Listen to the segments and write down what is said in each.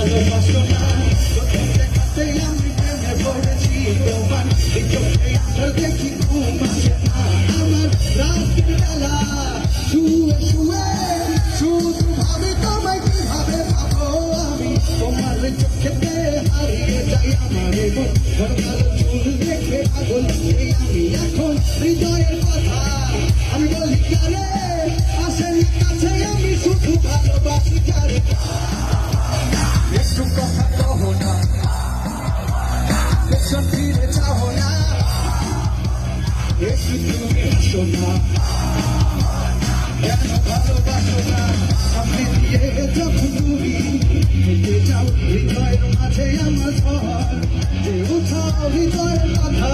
ভালোবাসো না চোখে দেখাতে আমি প্রেমে পড়েছি তোমার এই চোখে আলো দেখি ঘুম আসে না আমার রাতের বেলা শুয়ে শুয়ে শুধু ভাবি তোমায় কিভাবে পাবো আমি তোমার চোখেতে হারিয়ে যাই আমার মন ঘন কালো চুল দেখে পাগল এই আমি এখন হৃদয়ের কথা আমি বলি কারে আসেন কাছে আমি শুধু ভালোবাসি কারে একটু কথা কহো না পেছন ফিরে যাও না একটু তুমি আসো না কেন ভালোবাসো না সামনে দিয়ে যখন তুমি হেঁটে যাও হৃদয়ের মাঝে আমার ঘর যে উঠাও হৃদয়ের কথা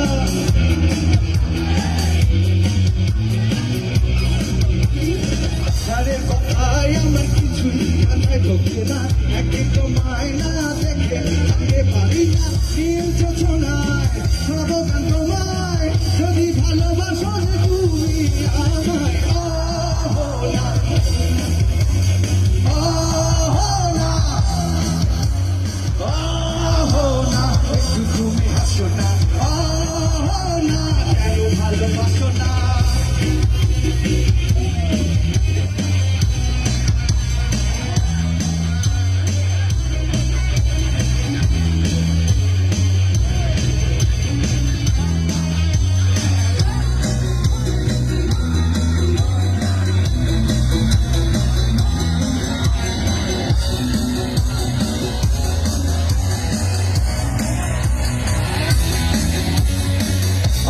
সারের কথায় আমার কিছুই কানে ঢোকে না একে তোমায় না দেখে থাকতে পারি না নীল যোজনায় শোনাবো গান তোমায় যদি ভালোবাসো যে তুমি আমায় একটু তুমি হাসো না কেন ভালোবাসো না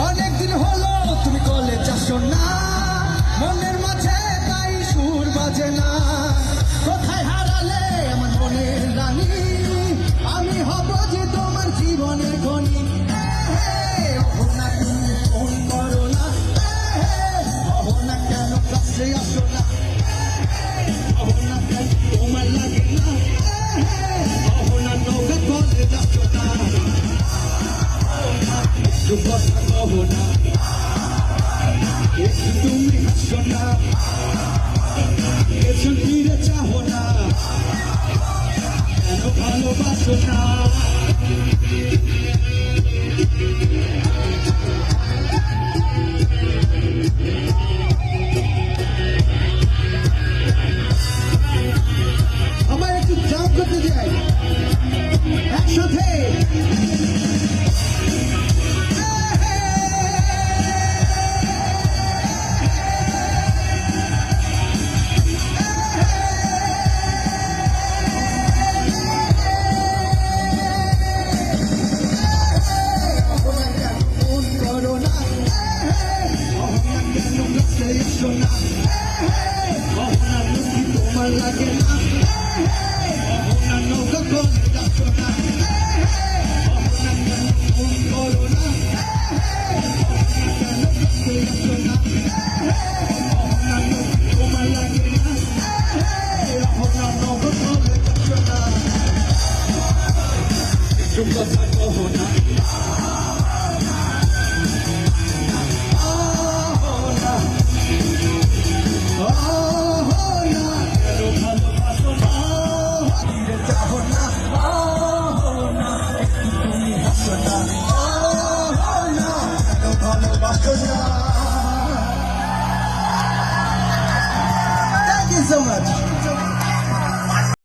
অনেকদিন হলো তুমি কলেজ আসো না মনের মাঝে তাই সুর বাজে না কোথায় হারালে আমার মনের রানী আমি হব যে তোমার জীবনের খনি না তুমি ফোন করো না না কেন কাছে আসো না না কেন তোমার লাগে না না নৌকা কলেজ আসো না একটু কথা কহো না একটু তুমি হাসো না পেছন ফিরে চাহো না কেন ভালোবাসো না আমার একটু জাম করতে যাই একসাথে তোমার লাগে না নৌকা করে যাচ্ছ না ফোন করো না তোমার লাগে না নৌকা করে যাচ্ছ না একটু কথা কহো না Thank you so much.